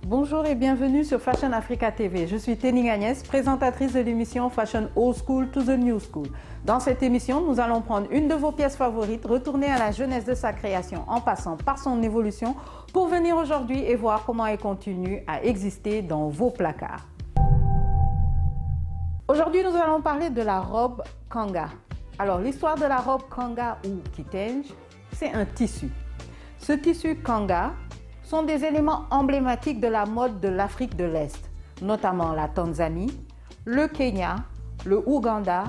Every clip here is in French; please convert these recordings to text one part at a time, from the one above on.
Bonjour et bienvenue sur Fashion Africa TV. Je suis Tening Agnès, présentatrice de l'émission Fashion Old School to the New School. Dans cette émission, nous allons prendre une de vos pièces favorites, retourner à la jeunesse de sa création en passant par son évolution pour venir aujourd'hui et voir comment elle continue à exister dans vos placards. Aujourd'hui, nous allons parler de la robe kanga. Alors, l'histoire de la robe kanga ou kitenge, c'est un tissu. Ce tissu kanga sont des éléments emblématiques de la mode de l'Afrique de l'Est, notamment la Tanzanie, le Kenya, le Ouganda,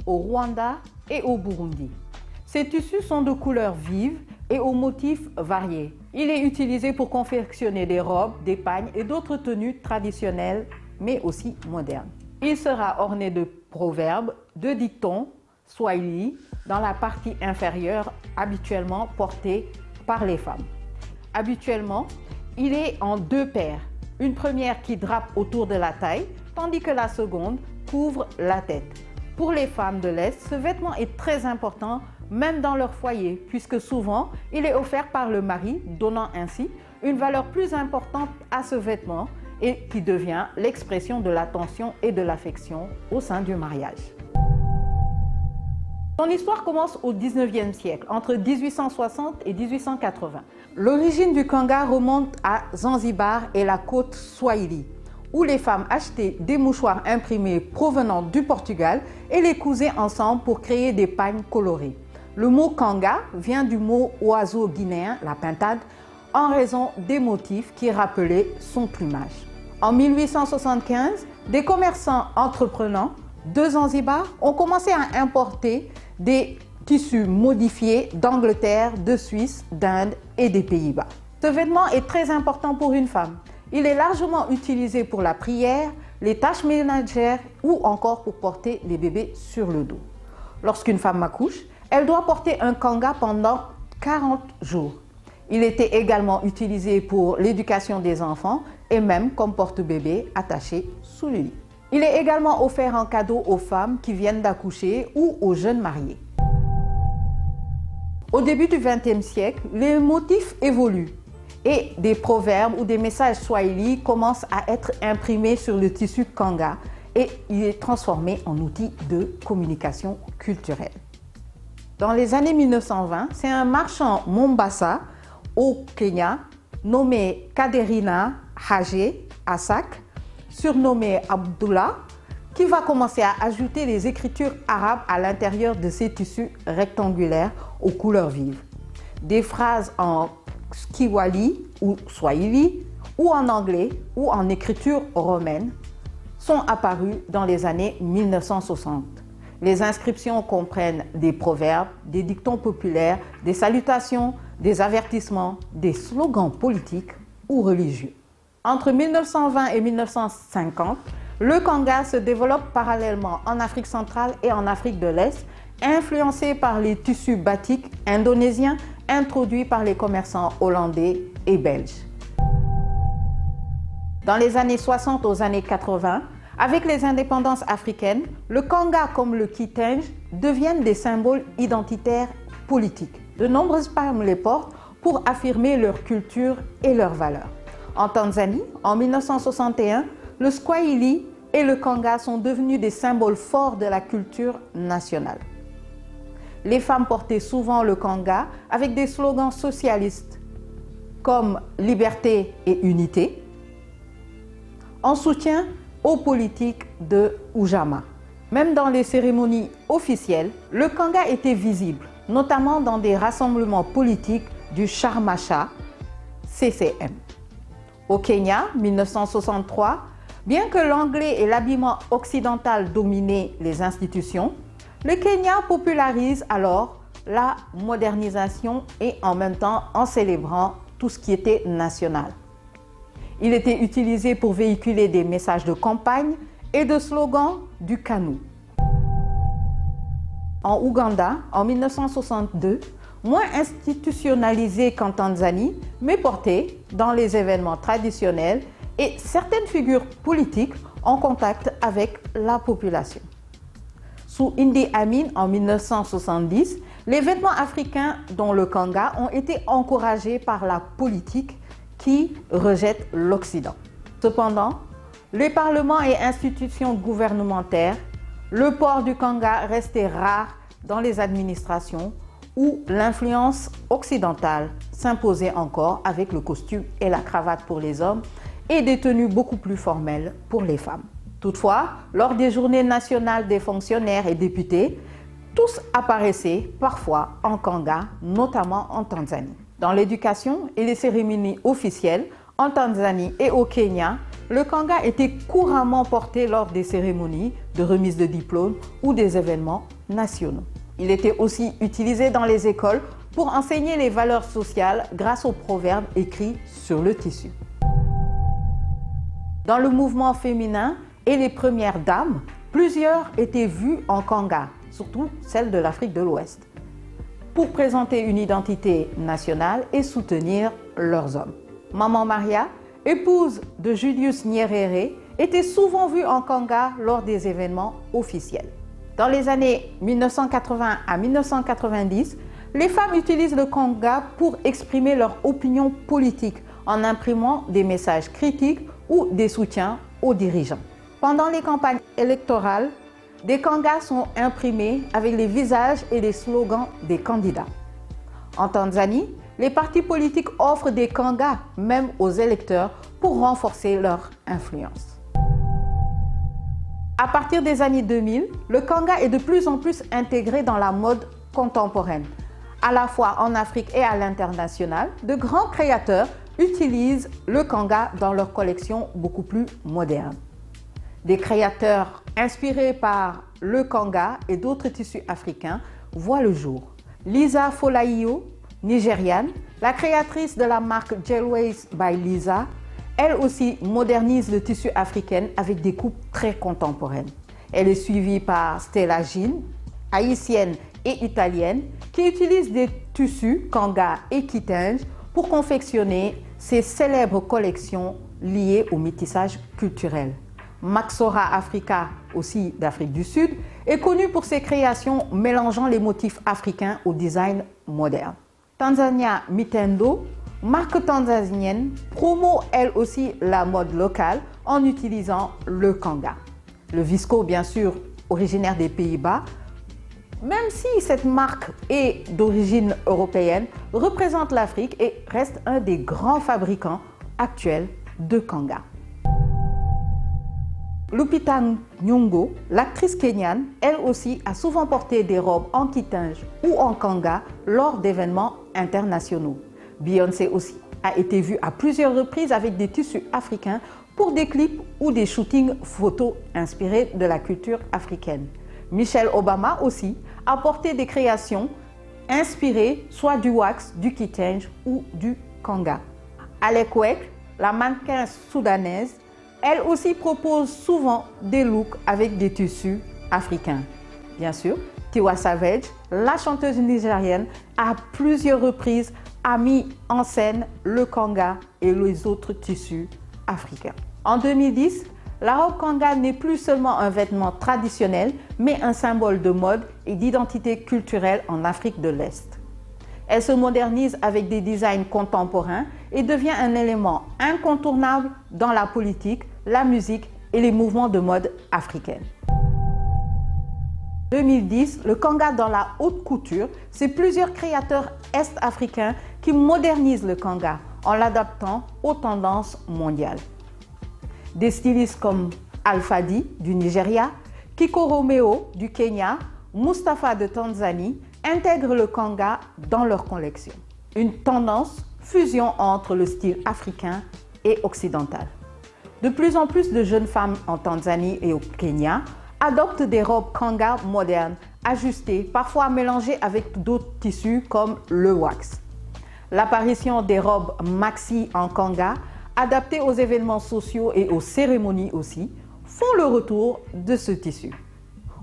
au Rwanda et au Burundi. Ces tissus sont de couleurs vives et aux motifs variés. Il est utilisé pour confectionner des robes, des pagnes et d'autres tenues traditionnelles, mais aussi modernes. Il sera orné de proverbes, de dictons, swahili, dans la partie inférieure, habituellement portée par les femmes. Habituellement, il est en deux paires. Une première qui drape autour de la taille, tandis que la seconde couvre la tête. Pour les femmes de l'Est, ce vêtement est très important, même dans leur foyer, puisque souvent, il est offert par le mari, donnant ainsi une valeur plus importante à ce vêtement et qui devient l'expression de l'attention et de l'affection au sein du mariage. Son histoire commence au 19e siècle, entre 1860 et 1880. L'origine du kanga remonte à Zanzibar et la côte Swahili, où les femmes achetaient des mouchoirs imprimés provenant du Portugal et les cousaient ensemble pour créer des pagnes colorées. Le mot kanga vient du mot oiseau guinéen, la pintade, en raison des motifs qui rappelaient son plumage. En 1875, des commerçants entreprenants de Zanzibar ont commencé à importer des tissus modifiés d'Angleterre, de Suisse, d'Inde et des Pays-Bas. Ce vêtement est très important pour une femme. Il est largement utilisé pour la prière, les tâches ménagères ou encore pour porter les bébés sur le dos. Lorsqu'une femme accouche, elle doit porter un kanga pendant 40 jours. Il était également utilisé pour l'éducation des enfants et même comme porte-bébé attaché sous le lit. Il est également offert en cadeau aux femmes qui viennent d'accoucher ou aux jeunes mariés. Au début du XXe siècle, les motifs évoluent et des proverbes ou des messages swahili commencent à être imprimés sur le tissu kanga et il est transformé en outil de communication culturelle. Dans les années 1920, c'est un marchand Mombasa au Kenya nommé Kaderina Haje Asak, surnommé Abdullah, qui va commencer à ajouter les écritures arabes à l'intérieur de ces tissus rectangulaires aux couleurs vives. Des phrases en Kiswahili ou Swahili, ou en anglais, ou en écriture romaine, sont apparues dans les années 1960. Les inscriptions comprennent des proverbes, des dictons populaires, des salutations, des avertissements, des slogans politiques ou religieux. Entre 1920 et 1950, le kanga se développe parallèlement en Afrique centrale et en Afrique de l'Est, influencé par les tissus batiks indonésiens introduits par les commerçants hollandais et belges. Dans les années 60 aux années 80, avec les indépendances africaines, le kanga comme le kitenge deviennent des symboles identitaires politiques. De nombreuses femmes les portent pour affirmer leur culture et leurs valeurs. En Tanzanie, en 1961, le swahili et le kanga sont devenus des symboles forts de la culture nationale. Les femmes portaient souvent le kanga avec des slogans socialistes comme liberté et unité, en soutien aux politiques de Ujamaa. Même dans les cérémonies officielles, le kanga était visible, notamment dans des rassemblements politiques du Charmasha, CCM. Au Kenya, 1963, bien que l'anglais et l'habillement occidental dominaient les institutions, le Kenya popularise alors la modernisation et en même temps en célébrant tout ce qui était national. Il était utilisé pour véhiculer des messages de campagne et de slogans du KANU. En Ouganda, en 1962, moins institutionnalisé qu'en Tanzanie, mais porté dans les événements traditionnels et certaines figures politiques en contact avec la population. Sous Idi Amin en 1970, les vêtements africains, dont le kanga, ont été encouragés par la politique qui rejette l'Occident. Cependant, les parlements et institutions gouvernementaires, le port du kanga restait rare dans les administrations où l'influence occidentale s'imposait encore avec le costume et la cravate pour les hommes et des tenues beaucoup plus formelles pour les femmes. Toutefois, lors des journées nationales des fonctionnaires et députés, tous apparaissaient parfois en kanga, notamment en Tanzanie. Dans l'éducation et les cérémonies officielles, en Tanzanie et au Kenya, le kanga était couramment porté lors des cérémonies de remise de diplômes ou des événements nationaux. Il était aussi utilisé dans les écoles pour enseigner les valeurs sociales grâce aux proverbes écrits sur le tissu. Dans le mouvement féminin et les premières dames, plusieurs étaient vues en kanga, surtout celles de l'Afrique de l'Ouest, pour présenter une identité nationale et soutenir leurs hommes. Maman Maria, épouse de Julius Nyerere, était souvent vue en kanga lors des événements officiels. Dans les années 1980 à 1990, les femmes utilisent le kanga pour exprimer leur opinion politique en imprimant des messages critiques ou des soutiens aux dirigeants. Pendant les campagnes électorales, des kangas sont imprimés avec les visages et les slogans des candidats. En Tanzanie, les partis politiques offrent des kangas même aux électeurs pour renforcer leur influence. À partir des années 2000, le kanga est de plus en plus intégré dans la mode contemporaine. À la fois en Afrique et à l'international, de grands créateurs utilisent le kanga dans leurs collections beaucoup plus modernes. Des créateurs inspirés par le kanga et d'autres tissus africains voient le jour. Lisa Folaio, nigériane, la créatrice de la marque Gelways by Lisa, elle aussi modernise le tissu africain avec des coupes très contemporaines. Elle est suivie par Stella Jean, haïtienne et italienne, qui utilise des tissus kanga et kitenge pour confectionner ses célèbres collections liées au métissage culturel. Maxora Africa, aussi d'Afrique du Sud, est connue pour ses créations mélangeant les motifs africains au design moderne. Tanzania Mitendo, marque tanzanienne, promeut elle aussi la mode locale en utilisant le kanga. Le Visco, bien sûr, originaire des Pays-Bas, même si cette marque est d'origine européenne, représente l'Afrique et reste un des grands fabricants actuels de kanga. Lupita Nyong'o, l'actrice kenyane, elle aussi a souvent porté des robes en kitenge ou en kanga lors d'événements internationaux. Beyoncé aussi a été vue à plusieurs reprises avec des tissus africains pour des clips ou des shootings photos inspirés de la culture africaine. Michelle Obama aussi a porté des créations inspirées soit du wax, du kitenge ou du kanga. Alek Wek, la mannequin soudanaise, elle aussi propose souvent des looks avec des tissus africains. Bien sûr, Tiwa Savage, la chanteuse nigérienne, à plusieurs reprises a mis en scène le kanga et les autres tissus africains. En 2010, la robe kanga n'est plus seulement un vêtement traditionnel, mais un symbole de mode et d'identité culturelle en Afrique de l'Est. Elle se modernise avec des designs contemporains et devient un élément incontournable dans la politique, la musique et les mouvements de mode africains. 2010, le kanga dans la haute couture, c'est plusieurs créateurs est-africains qui modernisent le kanga en l'adaptant aux tendances mondiales. Des stylistes comme Alfadi du Nigeria, Kiko Romeo du Kenya, Mustapha de Tanzanie intègrent le kanga dans leur collection. Une tendance fusion entre le style africain et occidental. De plus en plus de jeunes femmes en Tanzanie et au Kenya adoptent des robes kanga modernes, ajustées, parfois mélangées avec d'autres tissus comme le wax. L'apparition des robes maxi en kanga, adaptées aux événements sociaux et aux cérémonies aussi, font le retour de ce tissu.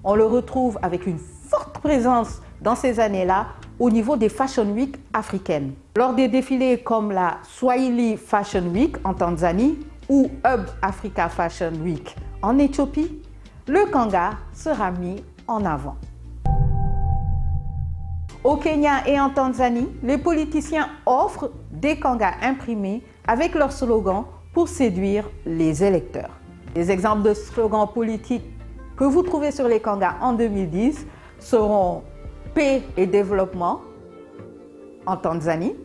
On le retrouve avec une forte présence dans ces années-là au niveau des Fashion Week africaines. Lors des défilés comme la Swahili Fashion Week en Tanzanie ou Hub Africa Fashion Week en Éthiopie, le kanga sera mis en avant. Au Kenya et en Tanzanie, les politiciens offrent des kangas imprimés avec leur slogan pour séduire les électeurs. Les exemples de slogans politiques que vous trouvez sur les kangas en 2010 seront paix et développement en Tanzanie.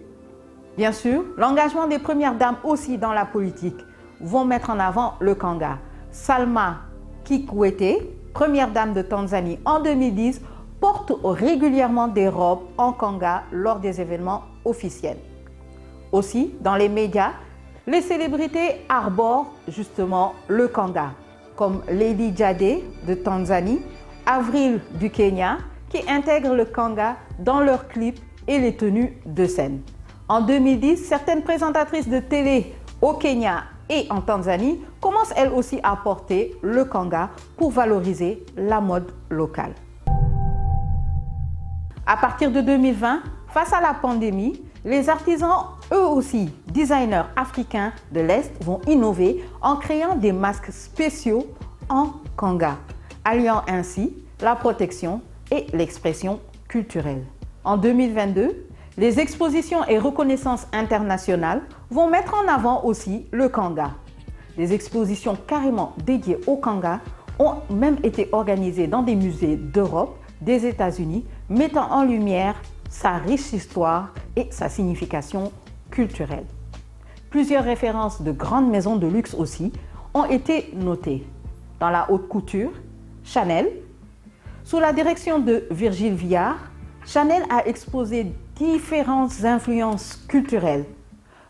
Bien sûr, l'engagement des premières dames aussi dans la politique vont mettre en avant le kanga. Salma Kikwete, première dame de Tanzanie en 2010, porte régulièrement des robes en kanga lors des événements officiels. Aussi, dans les médias, les célébrités arborent justement le kanga, comme Lady Jade de Tanzanie, Avril du Kenya, qui intègrent le kanga dans leurs clips et les tenues de scène. En 2010, certaines présentatrices de télé au Kenya et en Tanzanie commencent elles aussi à porter le kanga pour valoriser la mode locale. À partir de 2020, face à la pandémie, les artisans, eux aussi, designers africains de l'Est, vont innover en créant des masques spéciaux en kanga, alliant ainsi la protection et l'expression culturelle. En 2022, les expositions et reconnaissances internationales vont mettre en avant aussi le kanga. Des expositions carrément dédiées au kanga ont même été organisées dans des musées d'Europe, des États-Unis, mettant en lumière sa riche histoire et sa signification culturelle. Plusieurs références de grandes maisons de luxe aussi ont été notées. Dans la haute couture, Chanel. Sous la direction de Virgile Viard, Chanel a exposé différentes influences culturelles.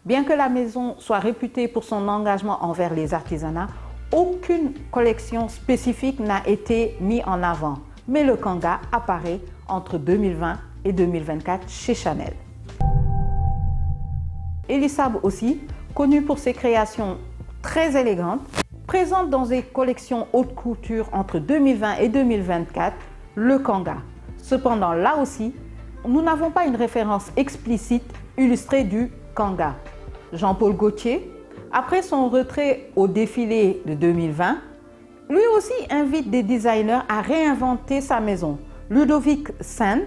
Bien que la maison soit réputée pour son engagement envers les artisanats, aucune collection spécifique n'a été mise en avant. Mais le kanga apparaît entre 2020 et 2024 chez Chanel. Elisab aussi, connue pour ses créations très élégantes, présente dans des collections haute couture entre 2020 et 2024 le kanga. Cependant, là aussi, nous n'avons pas une référence explicite illustrée du kanga. Jean-Paul Gaultier, après son retrait au défilé de 2020, lui aussi invite des designers à réinventer sa maison. Ludovic Saint,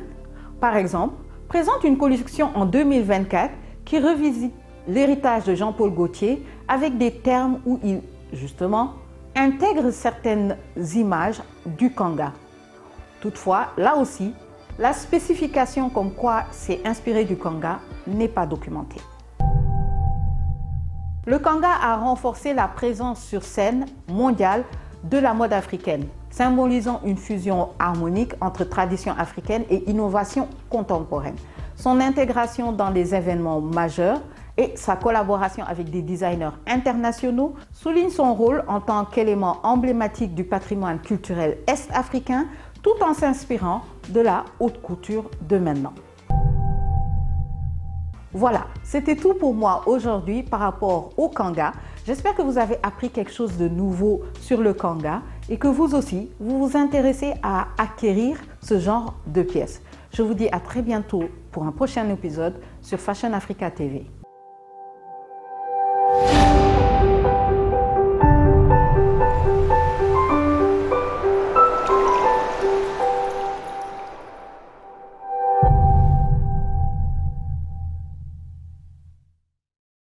par exemple, présente une collection en 2024 qui revisite l'héritage de Jean-Paul Gaultier avec des termes où il, justement, intègre certaines images du kanga. Toutefois, là aussi, la spécification comme quoi c'est inspiré du kanga n'est pas documentée. Le kanga a renforcé la présence sur scène mondiale de la mode africaine, symbolisant une fusion harmonique entre tradition africaine et innovation contemporaine. Son intégration dans les événements majeurs et sa collaboration avec des designers internationaux soulignent son rôle en tant qu'élément emblématique du patrimoine culturel est-africain, tout en s'inspirant de la haute couture de maintenant. Voilà, c'était tout pour moi aujourd'hui par rapport au kanga. J'espère que vous avez appris quelque chose de nouveau sur le kanga et que vous aussi, vous vous intéressez à acquérir ce genre de pièces. Je vous dis à très bientôt pour un prochain épisode sur Fashion Africa TV.